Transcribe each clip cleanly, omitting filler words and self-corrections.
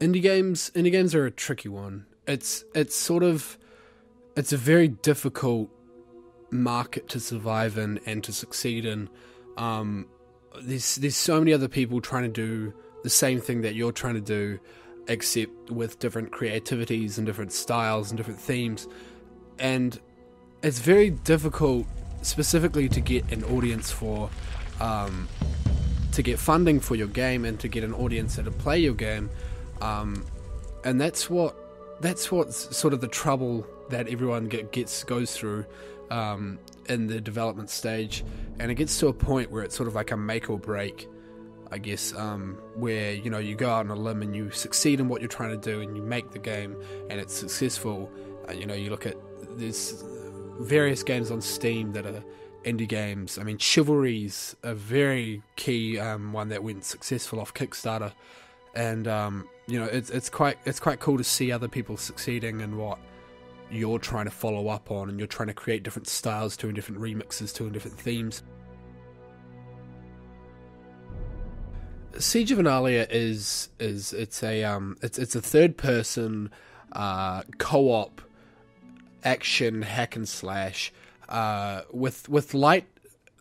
Indie games are a tricky one. It's a very difficult market to survive in and to succeed in. There's so many other people trying to do the same thing that you're trying to do, except with different creativities and different styles and different themes, and it's very difficult, specifically to get an audience for, to get funding for your game and to get an audience to play your game, and that's what's sort of the trouble that everyone goes through in the development stage, and it gets to a point where it's sort of like a make or break, I guess, where you go out on a limb and you succeed in what you're trying to do and you make the game and it's successful. You look at there's various games on Steam that are indie games. I mean, Chivalry's a very key one that went successful off Kickstarter, and it's quite cool to see other people succeeding in what you're trying to follow up on, and you're trying to create different styles to and different remixes to and different themes. Siege of Inaolia is a third person co-op action hack and slash with light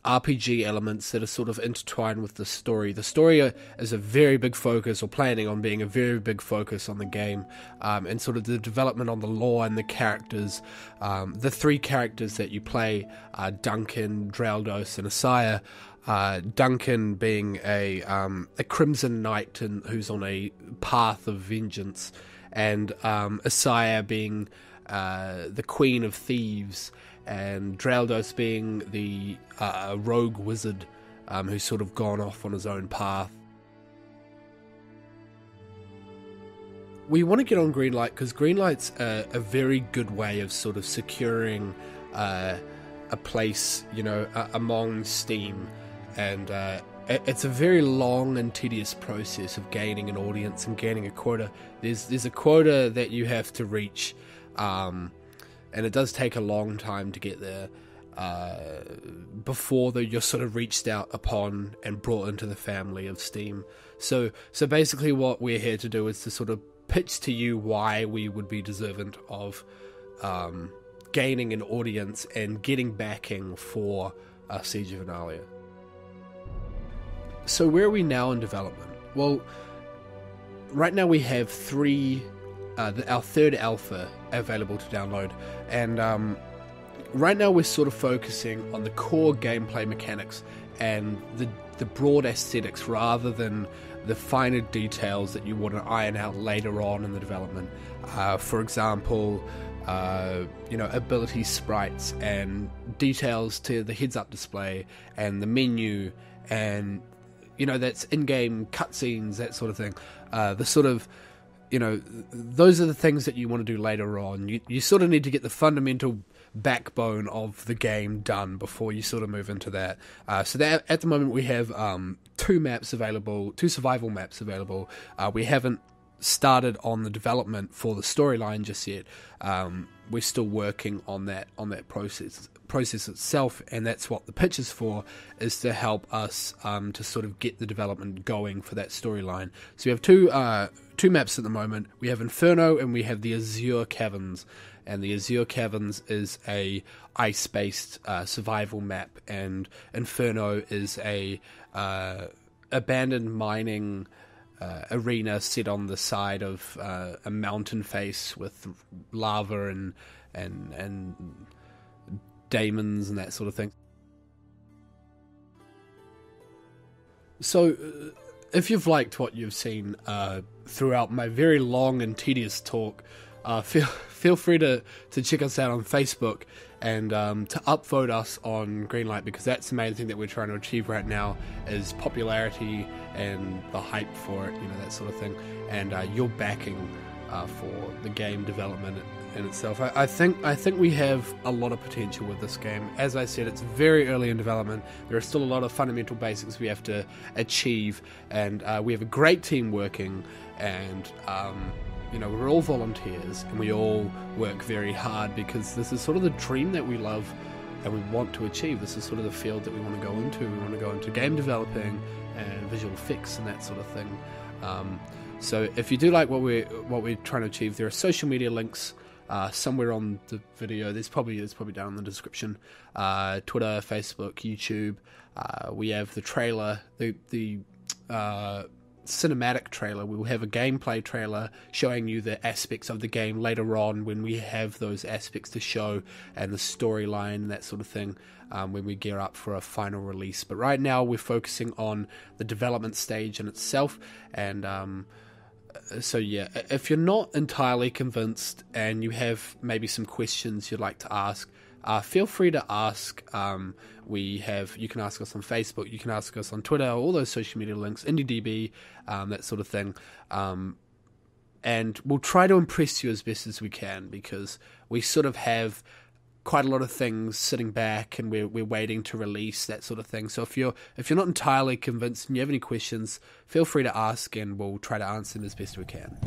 RPG elements that are sort of intertwined with the story. The story is a very big focus, or planning on being a very big focus on the game, and sort of the development on the lore and the characters. The three characters that you play are Duncan, Dreldos, and Asaya. Duncan being a Crimson Knight who's on a path of vengeance, and Asaya being the Queen of Thieves, and Dreldos being the rogue wizard who's sort of gone off on his own path. We want to get on Greenlight because Greenlight's a very good way of sort of securing a place, among Steam, and it's a very long and tedious process of gaining an audience and gaining a quota. There's a quota that you have to reach, and it does take a long time to get there before you're sort of reached out upon and brought into the family of Steam. So basically what we're here to do is to sort of pitch to you why we would be deserving of gaining an audience and getting backing for Siege of Inaolia. So where are we now in development? Well, right now we have our third alpha available to download, and right now we're sort of focusing on the core gameplay mechanics and the broad aesthetics rather than the finer details that you want to iron out later on in the development. For example, ability sprites and details to the heads-up display and the menu, and that's in-game cutscenes, that sort of thing. Those are the things that you want to do later on. You sort of need to get the fundamental backbone of the game done before you sort of move into that. So that at the moment we have two survival maps available. We haven't started on the development for the storyline just yet. We're still working on that process itself, and that's what the pitch is for, is to help us to sort of get the development going for that storyline. So we have two maps at the moment. We have Inferno and we have the Azure Caverns, and the Azure Caverns is a ice-based survival map, and Inferno is a abandoned mining arena set on the side of a mountain face with lava and daemons and that sort of thing. So if you've liked what you've seen throughout my very long and tedious talk, feel free to check us out on Facebook and to upvote us on Greenlight, because that's the main thing that we're trying to achieve right now, is popularity and the hype for it, that sort of thing, and your backing for the game development in itself. I think we have a lot of potential with this game. As I said, it's very early in development. There are still a lot of fundamental basics we have to achieve, and we have a great team working, and we're all volunteers and we all work very hard, because this is sort of the dream that we love and we want to achieve. This is sort of the field that we want to go into. We want to go into game developing and visual effects and that sort of thing. So if you do like what we're trying to achieve, there are social media links somewhere on the video. It's probably down in the description. Twitter, Facebook, YouTube. We have the trailer, the cinematic trailer. We will have a gameplay trailer showing you the aspects of the game later on when we have those aspects to show, and the storyline and that sort of thing when we gear up for a final release. But right now we're focusing on the development stage in itself, and so yeah, if you're not entirely convinced and you have maybe some questions you'd like to ask, feel free to ask. You can ask us on Facebook, you can ask us on Twitter, all those social media links, IndieDB, that sort of thing. And we'll try to impress you as best as we can, because we sort of have quite a lot of things sitting back and we're waiting to release, that sort of thing. So if you're not entirely convinced and you have any questions, feel free to ask and we'll try to answer them as best we can.